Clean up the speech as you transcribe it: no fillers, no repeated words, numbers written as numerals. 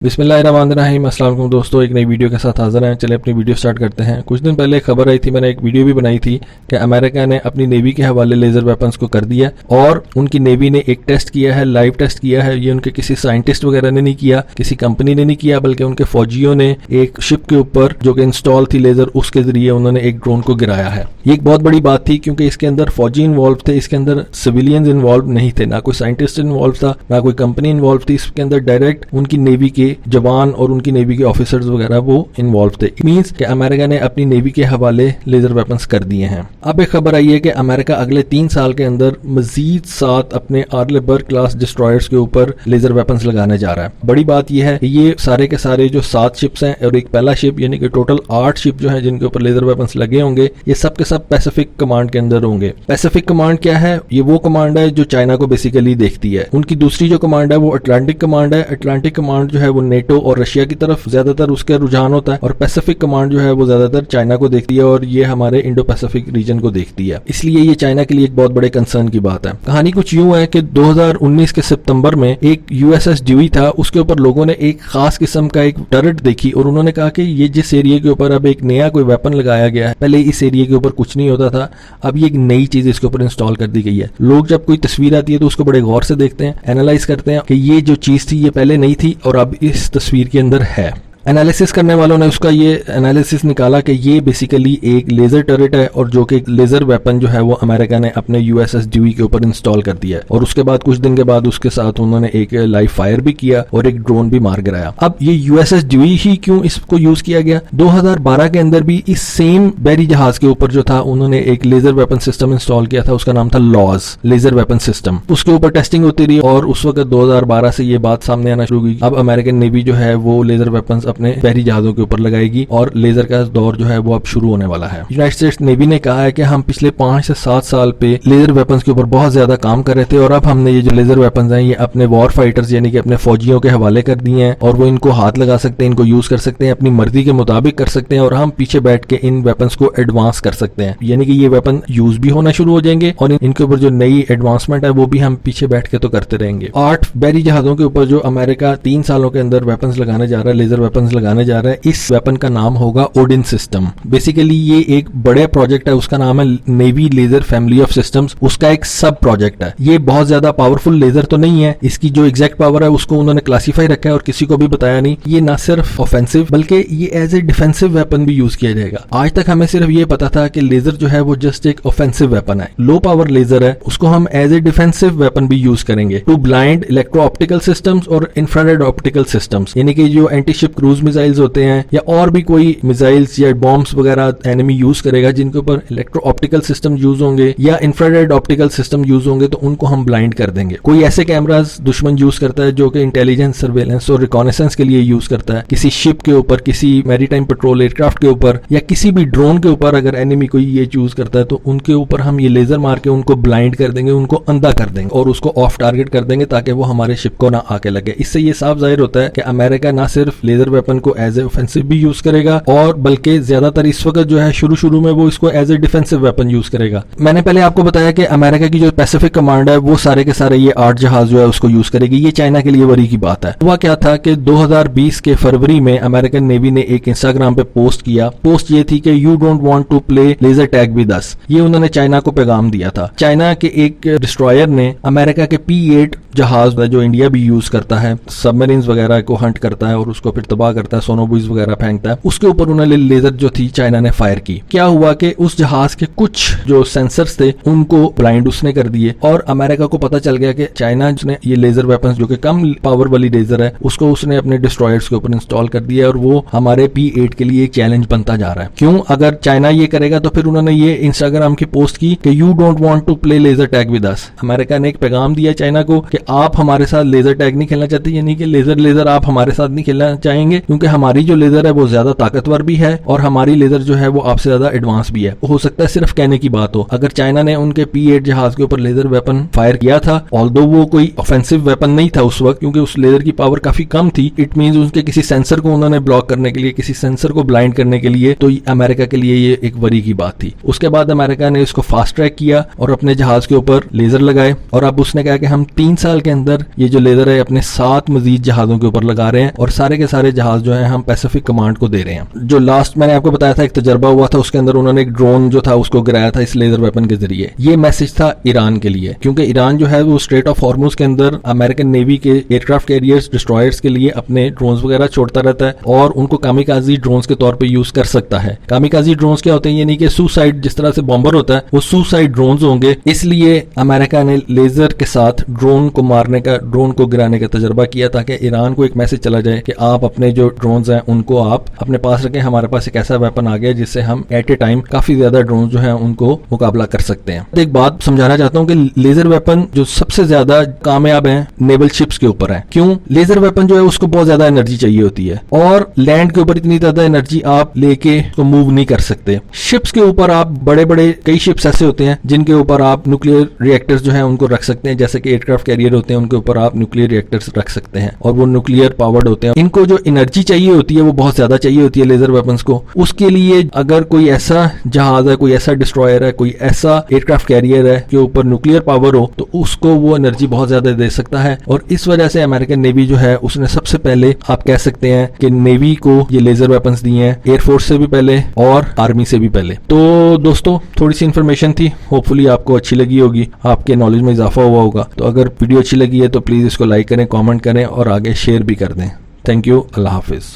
बिस्मिल्लाहिर्रहमानिर्रहीम। अस्सलाम वालेकुम दोस्तों, एक नई वीडियो के साथ हाजिर हैं। चलिए अपनी वीडियो स्टार्ट करते हैं। कुछ दिन पहले खबर आई थी, मैंने एक वीडियो भी बनाई थी कि अमेरिका ने अपनी नेवी के हवाले लेजर वेपन्स को कर दिया और उनकी नेवी ने एक टेस्ट किया है, लाइव टेस्ट किया है। ये उनके किसी साइंटिस्ट वगैरह ने नहीं किया, किसी कंपनी ने नहीं किया, बल्कि उनके फौजियों ने एक शिप के ऊपर जो कि इंस्टॉल थी लेजर, उसके जरिए उन्होंने एक ड्रोन को गिराया है। ये एक बहुत बड़ी बात थी क्योंकि इसके अंदर फौजी इन्वॉल्व थे, इसके अंदर सिविलियंस इन्वॉल्व नहीं थे, ना कोई साइंटिस्ट इन्वॉल्व था, ना कोई कंपनी इन्वॉल्व थी। इसके अंदर डायरेक्ट उनकी नेवी के जवान और उनकी नेवी के ऑफिसर्स वगैरह वो इन्वॉल्व थे। मींस कि अमेरिका ने अपनी नेवी के हवाले लेजर वेपन्स कर दिए हैं। अब एक खबर आई है कि अमेरिका अगले 3 साल के अंदर मजीद 7 अपने आर्लेबर्ग क्लास डिस्ट्रॉयर्स के ऊपर लेजर वेपन्स लगाने जा रहा है। बड़ी बात यह है कि ये सारे के सारे जो 7 शिप्स हैं और एक पहला शिप, यानी कि टोटल 8 शिप जो है जिनके ऊपर लेजर वेपन्स लगे होंगे, ये सब के सब पैसिफिक कमांड के अंदर होंगे। पैसिफिक कमांड क्या है? ये वो कमांड है जो चाइना को बेसिकली देखती है। उनकी दूसरी जो कमांड है वो अटलांटिक कमांड है। अटलांटिक कमांड जो है वो नेटो और रशिया की तरफ ज्यादातर उसका रुझान होता है और पैसिफिक कमांड जो है वो ज्यादातर चाइना को देखती है और ये हमारे इंडो पैसिफिक रीजन को देखती है। इसलिए ये चाइना के लिए एक बहुत बड़े कंसर्न की बात है। कहानी कुछ यूं है कि 2019 के सितंबर में एक यूएसएस ड्यूई था, उसके ऊपर लोगों ने एक खास किस्म का एक टर्रेट देखी और उन्होंने कहा कि ये जिस एरिया के ऊपर अब एक नया कोई वेपन लगाया गया है, पहले इस एरिया के ऊपर कुछ नहीं होता था, अब ये एक नई चीज इसके ऊपर इंस्टॉल कर दी गई है। लोग जब कोई तस्वीर आती है तो उसको बड़े गौर से देखते हैं, एनालाइज करते हैं कि ये जो चीज थी ये पहले नहीं थी और अब इस तस्वीर के अंदर है। एनालिसिस करने वालों ने उसका ये एनालिसिस निकाला कि ये बेसिकली एक लेजर टर्रेट है और जो कि एक लेजर वेपन जो है वो अमेरिका ने अपने यूएसएस ड्यूई के ऊपर इंस्टॉल कर दिया है और उसके बाद कुछ दिन के बाद उसके साथ उन्होंने एक लाइव फायर भी किया और एक ड्रोन भी मार गिराया। अब ये यूएसएस ड्यूई ही क्यों इसको यूज किया गया? 2012 के अंदर भी इस सेम बैरी जहाज के ऊपर जो था उन्होंने एक लेजर वेपन सिस्टम इंस्टॉल किया था, उसका नाम था लॉज लेजर वेपन सिस्टम। उसके ऊपर टेस्टिंग होती रही और उस वक्त 2012 से ये बात सामने आना शुरू हुई। अब अमेरिकन नेवी जो है वो लेजर वेपन अपने बैरी जहाजों के ऊपर लगाएगी और लेजर का दौर जो है वो अब शुरू होने वाला है। यूनाइटेड स्टेट्स नेवी ने कहा है कि हम पिछले 5 से 7 साल पे लेजर वेपन्स के ऊपर बहुत ज्यादा काम कर रहे थे और अब हमने ये जो लेजर वेपन्स हैं ये अपने वॉर फाइटर्स यानी कि अपने फौजियों के हवाले कर दिए हैं और वो इनको हाथ लगा सकते हैं, इनको यूज कर सकते हैं, अपनी मर्जी के मुताबिक कर सकते हैं और हम पीछे बैठ के इन वेपन्स को एडवांस कर सकते हैं। यानी कि ये वेपन यूज भी होना शुरू हो जाएंगे और इनके ऊपर जो नई एडवांसमेंट है वो भी हम पीछे बैठ के तो करते रहेंगे। 8 बैरी जहाजों के ऊपर जो अमेरिका 3 सालों के अंदर वेपन्स लगाने जा रहा है, लेजर वेपन्स लगाने जा रहा है, इस वेपन का नाम होगा ओडिन सिस्टम। बेसिकली ये एक बड़े प्रोजेक्ट है, उसका नाम है navy laser family of systems. उसका एक सब प्रोजेक्ट है। ये बहुत ज्यादा पावरफुल लेजर तो नहीं है, इसकी जो एग्जैक्ट पावर है उसको उन्होंने क्लासिफाई रखा है और किसी को भी बताया नहीं। ये ना सिर्फ ऑफेंसिव बल्कि ये एज ए डिफेंसिव वेपन भी यूज किया जाएगा। आज तक हमें सिर्फ ये पता था कि लेजर जो है वो जस्ट एक ऑफेंसिव वेपन है, लो पावर लेजर है, उसको हम एज ए डिफेंसिव वेपन भी यूज करेंगे to blind electro optical systems और इंफ्रारेड ऑप्टिकल सिस्टम्स, यानी कि जो एंटी शिप क्रूज मिसाइल्स होते हैं या और भी कोई मिसाइल्स या बॉम्ब्स वगैरह एनिमी यूज करेगा जिनके ऊपर इलेक्ट्रो ऑप्टिकल सिस्टम यूज होंगे या इंफ्रारेड ऑप्टिकल सिस्टम यूज होंगे तो उनको हम ब्लाइंड कर देंगे। कोई ऐसे कैमरास दुश्मन यूज करता है जो कि इंटेलिजेंस, सर्वेलेंस और रिकॉनेसेंस के लिए यूज करता है, किसी शिप के ऊपर, किसी मैरीटाइम पेट्रोल एयरक्राफ्ट के ऊपर या किसी भी ड्रोन के ऊपर अगर एनिमी कोई ये चूज करता है तो उनके ऊपर हम ये लेजर मार के उनको ब्लाइंड कर देंगे, उनको अंधा कर देंगे और उसको ऑफ टारगेट कर देंगे ताकि वो हमारे शिप को ना आके लगे। इससे ये साफ जाहिर होता है कि अमेरिका ना सिर्फ लेजर वेपन को एज ए ऑफेंसिव भी यूज करेगा और बल्कि ज्यादातर इस वक्त जो है शुरू में वो इसको as a defensive weapon use करेगा। मैंने पहले आपको बताया कि अमेरिका की जो पैसिफिक कमांड है वो सारे के सारे ये 8 जहाज जो है उसको यूज करेगी। ये चाइना के लिए वरी की बात है। हुआ क्या था कि 2020 के फरवरी में अमेरिकन नेवी ने एक इंस्टाग्राम पे पोस्ट किया। पोस्ट ये थी कि you don't want to play laser tag with us. ये उन्होंने चाइना को पैगाम दिया था। चाइना के एक डिस्ट्रॉयर ने अमेरिका के P-8 जहाज जो इंडिया भी यूज करता है, सबमरीन्स वगैरह को हंट करता है और उसको फिर तबाह करता है, सोनोबुइज वगैरह फेंकता है, उसके ऊपर उन्होंने लेजर जो थी चाइना ने फायर की। क्या हुआ कि उस जहाज के कुछ जो सेंसर्स थे उनको ब्लाइंड उसने कर दिए और अमेरिका को पता चल गया कि चाइना ने ये लेजर वेपन्स जो कि कम पावर वाली लेजर है उसको उसने अपने डिस्ट्रॉयर्स के ऊपर इंस्टॉल कर दिया और वो हमारे P-8 के लिए एक चैलेंज बनता जा रहा है। क्यों? अगर चाइना ये करेगा तो फिर उन्होंने ये इंस्टाग्राम की पोस्ट की कि you don't want to play laser tag with us. America ने एक पैगाम दिया चाइना को कि आप हमारे साथ लेजर टैग नहीं खेलना चाहते, यानी कि लेजर आप हमारे साथ नहीं खेलना चाहेंगे क्योंकि हमारी जो लेजर है वो ज्यादा ताकतवर भी है और हमारी लेजर जो है वो आपसे ज्यादा एडवांस भी है। हो सकता है सिर्फ कहने की बात हो। अगर चाइना ने उनके P-8 जहाज के ऊपर लेजर वेपन फायर किया था, ऑल्दो वो कोई ऑफेंसिव वेपन नहीं था उस वक्त, क्योंकि उस लेजर की पावर काफी कम थी, इट मींस उनके किसी सेंसर को उन्होंने ब्लॉक करने के लिए, किसी सेंसर को ब्लाइंड करने के लिए, तो अमेरिका के लिए ये एक वरी की बात थी। उसके बाद अमेरिका ने इसको फास्ट ट्रैक किया और अपने जहाज के ऊपर लेजर लगाए और अब उसने कहा कि हम 3 साल के अंदर ये जो लेजर है अपने 7 मजीद जहाजों के ऊपर लगा रहे हैं और सारे के सारे जहाज जो है हम पैसिफिक कमांड को दे रहे हैं। जो लास्ट मैंने आपको बताया था एक तजर्बा हुआ था, उसके अंदर उन्होंने एक ड्रोन जो था उसको गिराया था इस लेजर वेपन के जरिए। ये मैसेज था ईरान के लिए, क्योंकि ईरान जो है वो स्ट्रेट ऑफ हॉर्मुज के अंदर अमेरिकन नेवी के एयरक्राफ्ट कैरियर्स, डिस्ट्रॉयर्स के लिए अपने ड्रोन्स वगैरह छोड़ता रहता है और उनको कामिकाजी ड्रोन्स के तौर पर यूज कर सकता है। कामिकाजी ड्रोन्स क्या होते हैं? यानी कि सुसाइड, जिस तरह से बॉम्बर होता है वो सुसाइड ड्रोन्स होंगे। इसलिए अमेरिका ने लेजर के साथ ड्रोन को मारने का, ड्रोन को गिराने का तजर्बा किया ताकि ईरान को एक मैसेज चला जाए कि आप अपने जो ड्रोन्स हैं उनको आप अपने पास रखें, हमारे पास एक ऐसा वेपन आ गया जिससे हम एट ए टाइम काफी ज्यादा ड्रोन जो है उनको मुकाबला कर सकते हैं। एक बात समझाना चाहता हूं कि लेजर वेपन जो सबसे ज्यादा कामयाब है नेवल शिप्स के ऊपर है। क्यों? लेजर वेपन जो है उसको बहुत ज्यादा एनर्जी चाहिए होती है और लैंड के ऊपर इतनी ज्यादा एनर्जी आप लेके उसको मूव नहीं कर सकते। शिप्स के ऊपर आप बड़े बड़े कई शिप्स ऐसे होते हैं जिनके ऊपर आप न्यूक्लियर रिएक्टर्स जो है उनको रख सकते हैं, जैसे कि एयरक्राफ्ट कैरियर होते हैं उनके ऊपर आप न्यूक्लियर रिएक्टर्स रख सकते हैं और वो न्यूक्लियर पावर्ड होते हैं। इनको जो एनर्जी चाहिए होती है वो बहुत ज्यादा चाहिए होती है लेजर वेपन्स को। उसके लिए अगर कोई ऐसा जहाज है, कोई ऐसा डिस्ट्रॉयर है, कोई ऐसा एयरक्राफ्ट कैरियर है के ऊपर न्यूक्लियर पावर हो तो उसको वो एनर्जी बहुत ज्यादा दे सकता है। और इस वजह से अमेरिकन नेवी जो है उसने सबसे पहले आप कह सकते हैं कि नेवी को ये लेजर वेपन्स दिए हैं, एयरफोर्स से भी पहले और आर्मी से भी पहले। तो दोस्तों थोड़ी सी इन्फॉर्मेशन थी, होपफुली आपको अच्छी लगी होगी, आपके नॉलेज में इजाफा हुआ होगा। तो अगर वीडियो अच्छी लगी है तो प्लीज इसको लाइक करें, कमेंट करें और आगे शेयर भी कर दें। Thank you. Allah Hafiz.